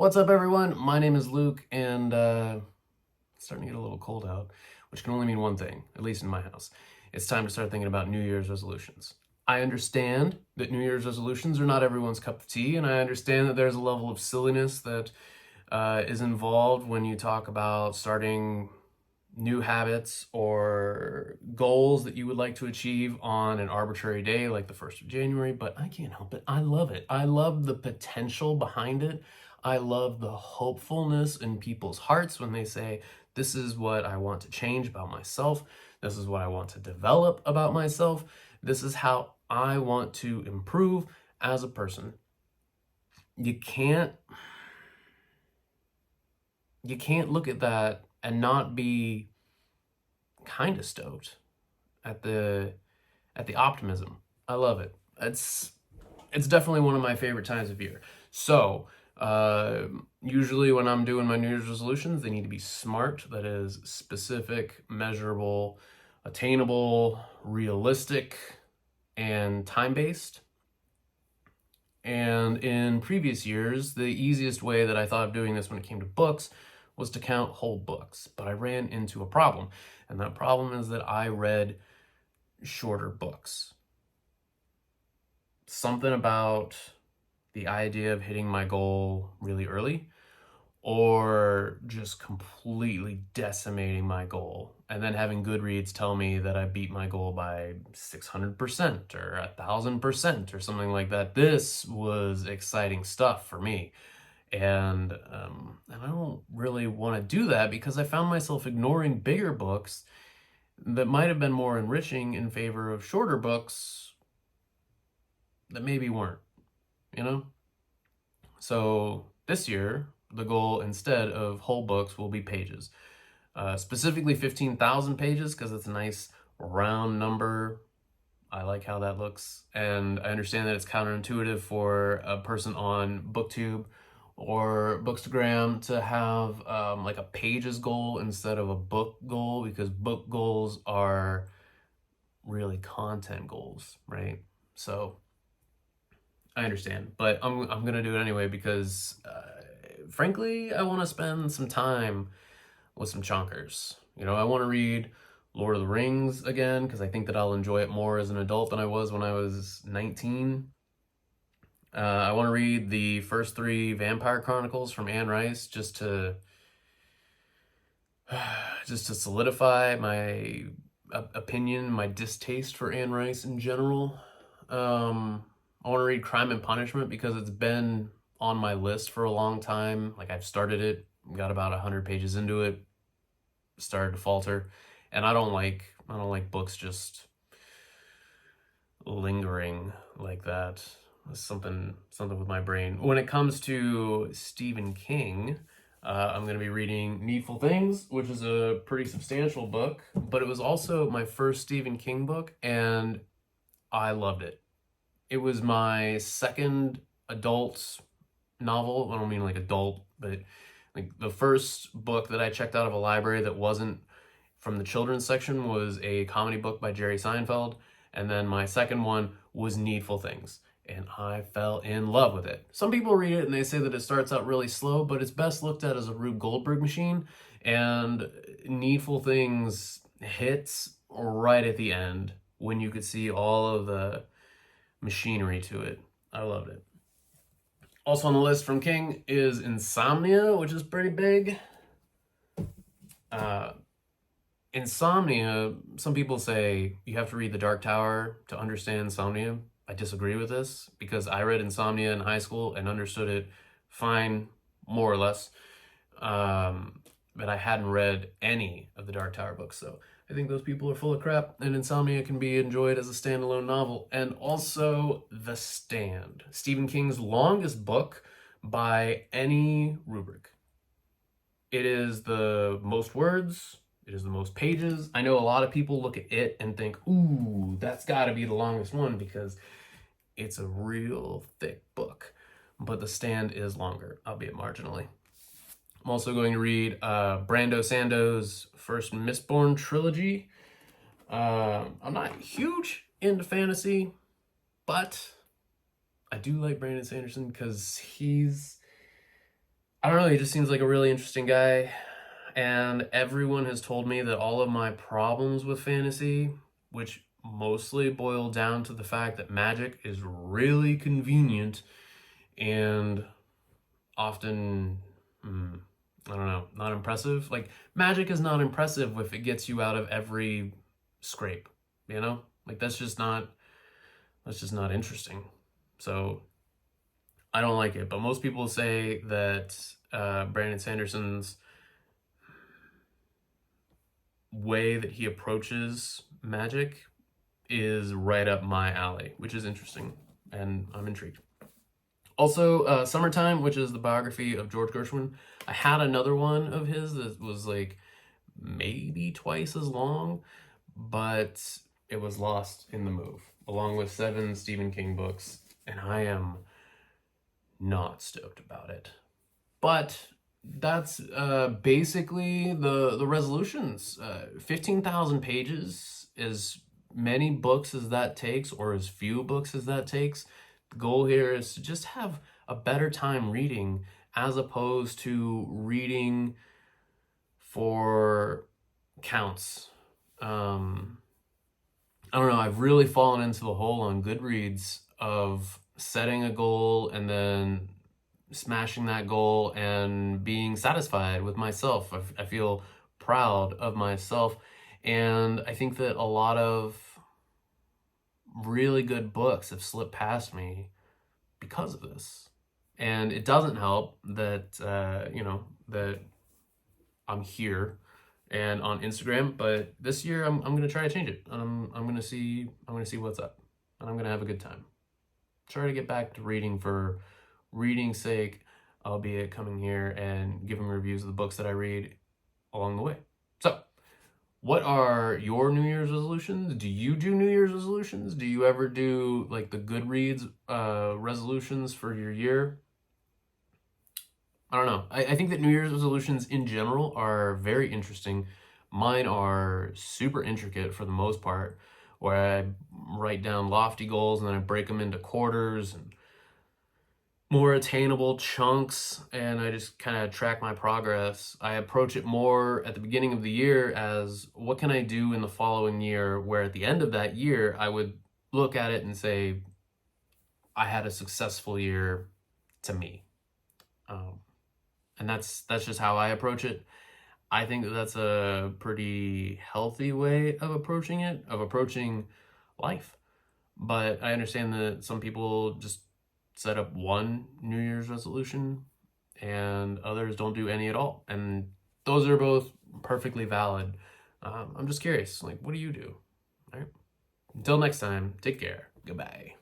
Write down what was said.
What's up, everyone? My name is Luke, and it's starting to get a little cold out, which can only mean one thing, at least in my house. It's time to start thinking about New Year's resolutions. I understand that New Year's resolutions are not everyone's cup of tea, and I understand that there's a level of silliness that is involved when you talk about starting new habits or goals that you would like to achieve on an arbitrary day like the 1st of January, but I can't help it. I love it. I love the potential behind it. I love the hopefulness in people's hearts when they say, this is what I want to change about myself. This is what I want to develop about myself. This is how I want to improve as a person. You can't look at that and not be kind of stoked at the optimism. I love it. It's definitely one of my favorite times of year. So usually when I'm doing my New Year's resolutions, they need to be smart. That is specific, measurable, attainable, realistic, and time-based. And in previous years, the easiest way that I thought of doing this when it came to books was to count whole books. But I ran into a problem. And that problem is that I read shorter books. Something about the idea of hitting my goal really early or just completely decimating my goal and then having Goodreads tell me that I beat my goal by 600% or 1,000% or something like that. This was exciting stuff for me. And I don't really want to do that because I found myself ignoring bigger books that might have been more enriching in favor of shorter books that maybe weren't, you know? So this year, the goal instead of whole books will be pages. Specifically 15,000 pages because it's a nice round number. I like how that looks. And I understand that it's counterintuitive for a person on BookTube or Bookstagram to have like a pages goal instead of a book goal, because book goals are really content goals, right? So I understand, but I'm gonna do it anyway because frankly, I want to spend some time with some chonkers. You know, I want to read Lord of the Rings again because I think that I'll enjoy it more as an adult than I was when I was 19. I want to read the first 3 Vampire Chronicles from Anne Rice just to solidify my opinion, my distaste for Anne Rice in general. I want to read Crime and Punishment because it's been on my list for a long time. Like, I've started it, got about 100 pages into it, started to falter, and I don't like books just lingering like that. Something with my brain. When it comes to Stephen King, I'm going to be reading Needful Things, which is a pretty substantial book, but it was also my first Stephen King book, and I loved it. It was my second adult novel. I don't mean like adult, but like the first book that I checked out of a library that wasn't from the children's section was a comedy book by Jerry Seinfeld, and then my second one was Needful Things, and I fell in love with it. Some people read it and they say that it starts out really slow, but it's best looked at as a Rube Goldberg machine, and Needful Things hits right at the end when you could see all of the machinery to it. I loved it. Also on the list from King is Insomnia, which is pretty big. Insomnia, some people say you have to read The Dark Tower to understand Insomnia. I disagree with this because I read Insomnia in high school and understood it fine, more or less. But I hadn't read any of the Dark Tower books, so I think those people are full of crap, and Insomnia can be enjoyed as a standalone novel. And also The Stand, Stephen King's longest book by any rubric. It is the most words, it is the most pages. I know a lot of people look at it and think, ooh, that's gotta be the longest one because it's a real thick book. But The Stand is longer, albeit marginally. I'm also going to read Brando Sando's first Mistborn trilogy. I'm not huge into fantasy, but I do like Brandon Sanderson because he's I don't know, he just seems like a really interesting guy. And everyone has told me that all of my problems with fantasy, which mostly boil down to the fact that magic is really convenient and often, I don't know, not impressive. Like, magic is not impressive if it gets you out of every scrape, you know? Like, that's just not interesting. So I don't like it. But most people say that Brandon Sanderson's way that he approaches magic is right up my alley, which is interesting, and I'm intrigued. Also, Summertime, which is the biography of George Gershwin. I had another one of his that was like maybe twice as long, but it was lost in the move, along with 7 Stephen King books, and I am not stoked about it. But that's basically the resolutions. 15,000 pages, as many books as that takes, or as few books as that takes. The goal here is to just have a better time reading, as opposed to reading for counts. I don't know, I've really fallen into the hole on Goodreads of setting a goal and then smashing that goal and being satisfied with myself. I feel proud of myself. And I think that a lot of really good books have slipped past me because of this. And it doesn't help that, that I'm here and on Instagram, but this year I'm gonna try to change it. I'm gonna see what's up, and I'm gonna have a good time. Try to get back to reading for reading's sake, albeit coming here and giving reviews of the books that I read along the way. So, what are your New Year's resolutions? Do you do New Year's resolutions? Do you ever do like the Goodreads resolutions for your year? I don't know. I think that New Year's resolutions in general are very interesting. Mine are super intricate for the most part, where I write down lofty goals and then I break them into quarters and more attainable chunks, and I just kind of track my progress. I approach it more at the beginning of the year as what can I do in the following year, where at the end of that year, I would look at it and say, I had a successful year to me. And that's just how I approach it. I think that that's a pretty healthy way of approaching it, of approaching life. But I understand that some people just set up one New Year's resolution and others don't do any at all. And those are both perfectly valid. I'm just curious, like, what do you do? All right. Until next time, take care. Goodbye.